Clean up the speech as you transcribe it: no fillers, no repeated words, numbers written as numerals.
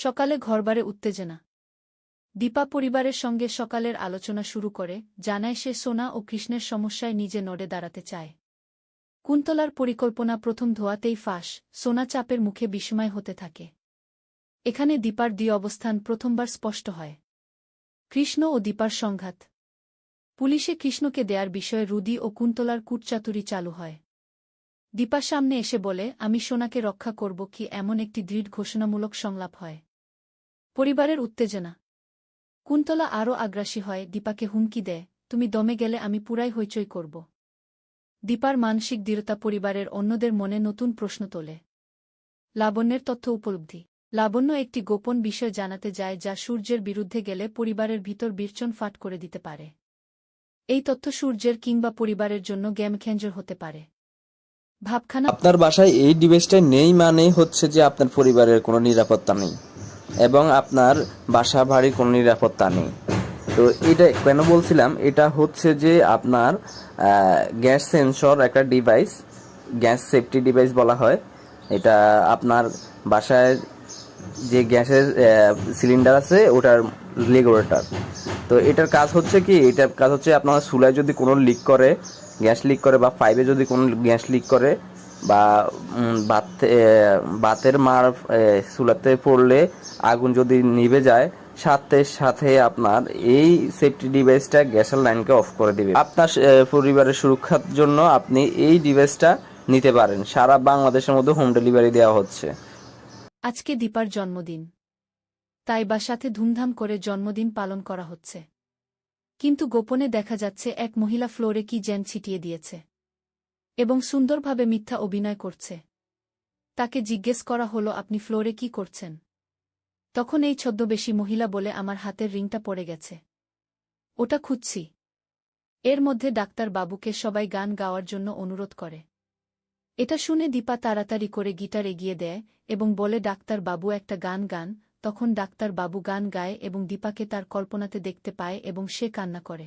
সকালে ঘরবারে উত্তেজনা। দীপা পরিবারের সঙ্গে সকালের আলোচনা শুরু করে, জানায় সে সোনা ও কৃষ্ণের সমস্যায় নিজে নড়ে দাঁড়াতে চায়। কুন্তলার পরিকল্পনা প্রথম ধোয়াতেই ফাঁস, সোনা চাপের মুখে বিস্ময় হতে থাকে। এখানে দীপার দ্বি অবস্থান প্রথমবার স্পষ্ট হয়। কৃষ্ণ ও দীপার সংঘাত। পুলিশে কৃষ্ণকে দেয়ার বিষয়ে রুদি ও কুন্তলার কূটচাতুরি চালু হয়। দীপার সামনে এসে বলে, আমি সোনাকে রক্ষা করব কি, এমন একটি দৃঢ় ঘোষণামূলক সংলাপ হয়। পরিবারের উত্তেজনা। কুন্তলা আরও আগ্রাসী হয়, দীপাকে হুমকি দেয়, তুমি দমে গেলে আমি পুরাই হইচই করব। দীপার মানসিক দৃঢ়তা পরিবারের অন্যদের মনে নতুন প্রশ্ন তোলে। লাবণ্যের তথ্য উপলব্ধি। লাবণ্য একটি গোপন বিষয় জানাতে যায় যা সূর্যের বিরুদ্ধে গেলে পরিবারের ভিতর বিরচন ফাট করে দিতে পারে। এই তথ্য সূর্যের কিংবা পরিবারের জন্য গেমখেঞ্জর হতে পারে। ভাবখানা। আপনার বাসায় এই ডিভাইসটা নেই মানে হচ্ছে যে আপনার পরিবারের কোনো নিরাপত্তা নেই এবং আপনার বাসা বাড়ির কোনো নিরাপত্তা নেই। তো এটা কেন বলছিলাম, এটা হচ্ছে যে আপনার গ্যাস সেন্সর একটা ডিভাইস, গ্যাস সেফটি ডিভাইস বলা হয়। এটা আপনার বাসায় যে গ্যাসের সিলিন্ডার আছে ওটার রেগুলেটর। তো এটার কাজ হচ্ছে কি, এটার কাজ হচ্ছে আপনার চুলায় যদি কোনো লিক করে, গ্যাস লিক করে, বা পাইপে যদি কোনো গ্যাস লিক করে, বা বাতের মার চুলাতে পড়লে আগুন যদি নিভে যায়, সাথে সাথে আপনার এই সেফটি ডিভাইসটা গ্যাসের লাইনকে অফ করে দিবে। আপনার পরিবারের সুরক্ষার জন্য আপনি এই ডিভাইসটা নিতে পারেন। সারা বাংলাদেশের মধ্যে হোম ডেলিভারি দেওয়া হচ্ছে। আজকে দীপার জন্মদিন, তাই বাসাতে ধুমধাম করে জন্মদিন পালন করা হচ্ছে। কিন্তু গোপনে দেখা যাচ্ছে এক মহিলা ফ্লোরে কি জ্যাম ছিটিয়ে দিয়েছে এবং সুন্দরভাবে মিথ্যা অভিনয় করছে। তাকে জিজ্ঞেস করা হলো, আপনি ফ্লোরে কি করছেন? তখন এই ছদ্মবেশী মহিলা বলে, আমার হাতের রিংটা পড়ে গেছে, ওটা খুঁজছি। এর মধ্যে ডাক্তার বাবুকে সবাই গান গাওয়ার জন্য অনুরোধ করে। এটা শুনে দীপা তাড়াতাড়ি করে গিটার এগিয়ে দেয় এবং বলে, ডাক্তার বাবু একটা গান গান। তখন ডাক্তার বাবু গান গায় এবং দীপাকে তার কল্পনাতে দেখতে পায় এবং সে কান্না করে।